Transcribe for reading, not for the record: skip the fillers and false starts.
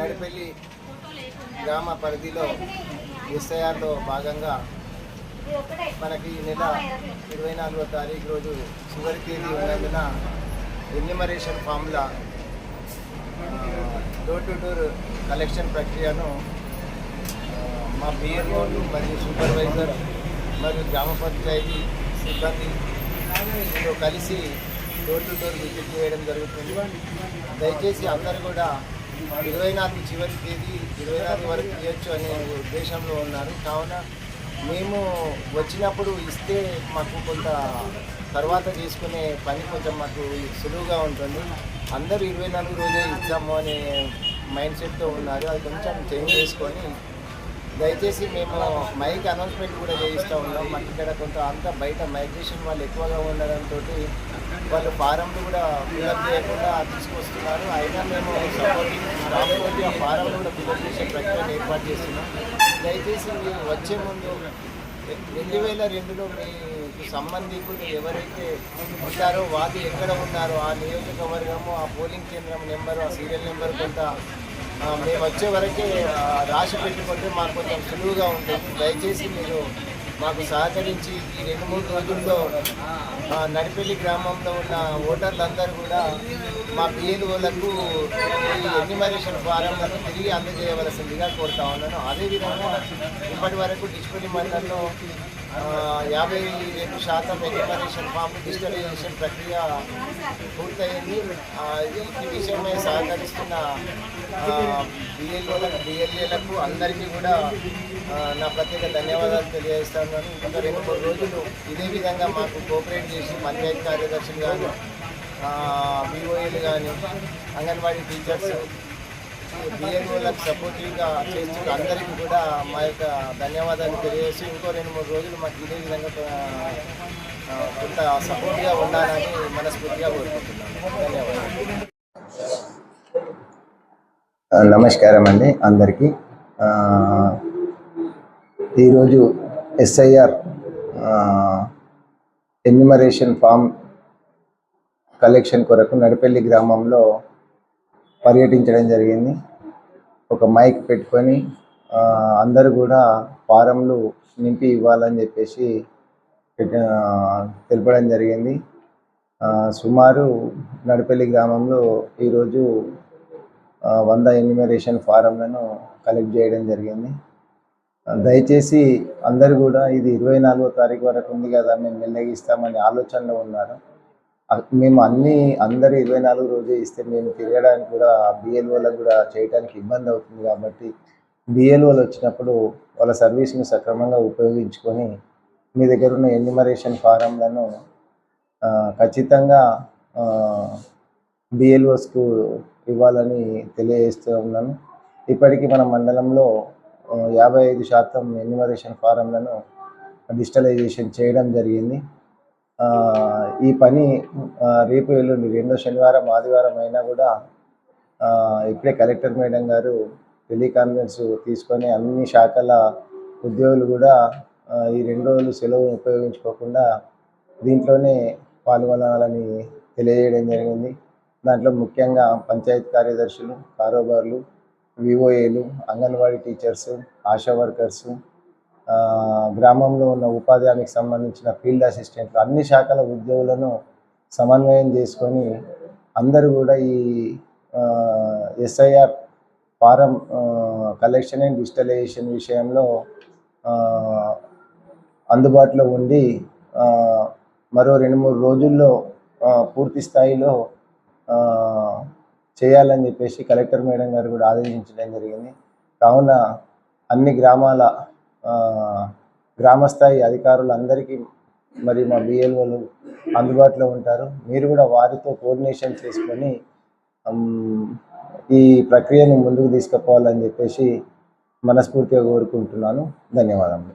నడిపెల్లి గ్రామ పరిధిలో ఎస్ఐఆర్లో భాగంగా మనకి ఈ నెల 24వ తారీఖు రోజు చివరి తేదీ ఉన్నందున ఎన్యూమరేషన్ ఫామ్ల డోర్ టు డోర్ కలెక్షన్ ప్రక్రియను మా బిఎల్ఓలు మరియు సూపర్వైజర్ మరియు గ్రామ పంచాయతీ సిబ్బంది కలిసి డోర్ టు డోర్ విజిట్ చేయడం జరుగుతుంది. దయచేసి అందరూ కూడా 24 చివరి తేదీ 24 వరకు ఇవ్వచ్చు అనే ఉద్దేశంలో ఉన్నారు. కావున మేము వచ్చినప్పుడు ఇస్తే మాకు కొంత తర్వాత చేసుకునే పని కొంచెం మాకు సులువుగా ఉంటుంది. అందరూ 24 రోజే ఇస్తాము అనే మైండ్ సెట్తో ఉన్నారు. అది కొంచెం చేంజ్ చేసుకొని దయచేసి మేము మైక్ అనౌన్స్మెంట్ కూడా చేయిస్తూ ఉన్నాం. మాకు ఇక్కడ కొంత అంతా బయట మైగ్రేషన్ వాళ్ళు ఎక్కువగా ఉండడంతో వాళ్ళు ఫారంలు కూడా ఫిల్అప్ చేయకుండా తీసుకొస్తున్నారు. అయినా మేము సపోర్టింగ్ ఆ ఫారంలు కూడా ఫిల్అప్ చేసే ప్రక్రియను ఏర్పాటు చేస్తున్నాం. దయచేసి మీరు వచ్చే ముందు 2002లో మీకు సంబంధికులు ఎవరైతే ఉంటారో వాళ్ళు ఎక్కడ ఉన్నారో ఆ నియోజకవర్గము, ఆ పోలింగ్ కేంద్రం నెంబరు, ఆ సీరియల్ నెంబర్ కొంత మేము వచ్చే వరకే రాసి పెట్టుకుంటే మాకు కొంచెం సులువుగా ఉంటుంది. దయచేసి మీరు మాకు సహకరించి ఈ 2-3 రోజుల్లో నడిపెల్లి గ్రామంలో ఉన్న ఓటర్లందరూ కూడా మా బిఎల్ఓలకు ఈ ఎన్యూమరేషన్ ఫారంలను తిరిగి అందజేయవలసిందిగా కోరుతా ఉన్నాను. అదేవిధంగా ఇప్పటి వరకు డిస్ప్లే మండలంలో 52% ఎన్యూమరేషన్ ఫామ్ డిజిటలైజేషన్ ప్రక్రియ పూర్తయింది. ఈ విషయమై సహకరిస్తున్న బిఎల్ఓలకు బిఎల్ఏలకు అందరికీ కూడా నా ప్రత్యేక ధన్యవాదాలు తెలియజేస్తాను. ఇంకా 2-3 రోజులు ఇదే విధంగా మాకు కోఆపరేట్ చేసి పంచాయతీ కార్యదర్శులు కానీ, విఓఏలు కానీ, అంగన్వాడీ టీచర్స్, బిఎల్ఓలకు సపోర్టివ్గా చేస్తూ అందరికీ కూడా మా యొక్క ధన్యవాదాలు తెలియజేసి ఇంకో 2-3 రోజులు మాకు ఇదే విధంగా కొంత సపోర్ట్గా ఉండాలని మనస్ఫూర్తిగా కోరుకుంటున్నాను. ధన్యవాదాలు. నమస్కారం అండి అందరికీ. ఈరోజు ఎస్ఐఆర్ ఎన్యూమరేషన్ ఫామ్ కలెక్షన్ కొరకు నడిపెల్లి గ్రామంలో పర్యటించడం జరిగింది. ఒక మైక్ పెట్టుకొని అందరూ కూడా ఫారంలు నింపి ఇవ్వాలని చెప్పేసి తెలపడం జరిగింది. సుమారు నడిపెల్లి గ్రామంలో ఈరోజు 100 ఎన్యూమరేషన్ ఫారంలను కలెక్ట్ చేయడం జరిగింది. దయచేసి అందరూ కూడా ఇది 24వ తారీఖు వరకు ఉంది కదా, మేము మెల్లగిస్తామని ఆలోచనలో ఉన్నారు. మేము అందరూ 24 రోజే ఇస్తే మేము తిరగడానికి కూడా బిఎల్ఓలకు కూడా చేయడానికి ఇబ్బంది అవుతుంది. కాబట్టి బిఎల్ఓలు వచ్చినప్పుడు వాళ్ళ సర్వీస్ను సక్రమంగా ఉపయోగించుకొని మీ దగ్గర ఉన్న ఎన్యూమరేషన్ ఫారంలను ఖచ్చితంగా బిఎల్ఓస్కు ఇవ్వాలని తెలియజేస్తూ ఉన్నాను. ఇప్పటికీ మన మండలంలో 55% ఎన్యూమరేషన్ ఫారంలను డిజిటలైజేషన్ చేయడం జరిగింది. ఈ పని రేపు ఎల్లుండి 2వ శనివారం ఆదివారం అయినా కూడా ఇప్పుడే కలెక్టర్ మేడం గారు టెలికాన్ఫరెన్స్ తీసుకొని అన్ని శాఖల ఉద్యోగులు కూడా ఈ 2 రోజులు సెలవు ఉపయోగించుకోకుండా దీంట్లోనే పాల్గొనాలని తెలియజేయడం జరిగింది. దాంట్లో ముఖ్యంగా పంచాయతీ కార్యదర్శులు, కారోబార్లు, విఓఏలు, అంగన్వాడీ టీచర్సు, ఆశా వర్కర్సు, గ్రామంలో ఉన్న ఉపాధి హామీకి సంబంధించిన ఫీల్డ్ అసిస్టెంట్లు, అన్ని శాఖల ఉద్యోగులను సమన్వయం చేసుకొని అందరూ కూడా ఈ SIR form collection and digitalisation విషయంలో అందుబాటులో ఉండి మరో 2-3 రోజుల్లో పూర్తి స్థాయిలో చేయాలని చెప్పేసి కలెక్టర్ మేడం గారు కూడా ఆదేశించడం జరిగింది. కావున అన్ని గ్రామస్థాయి అధికారులందరికీ మరి మా బిఎల్ఓలు అందుబాటులో ఉంటారు. మీరు కూడా వారితో కోఆర్డినేషన్ చేసుకొని ఈ ప్రక్రియను ముందుకు తీసుకుపోవాలని చెప్పేసి మనస్ఫూర్తిగా కోరుకుంటున్నాను. ధన్యవాదములు.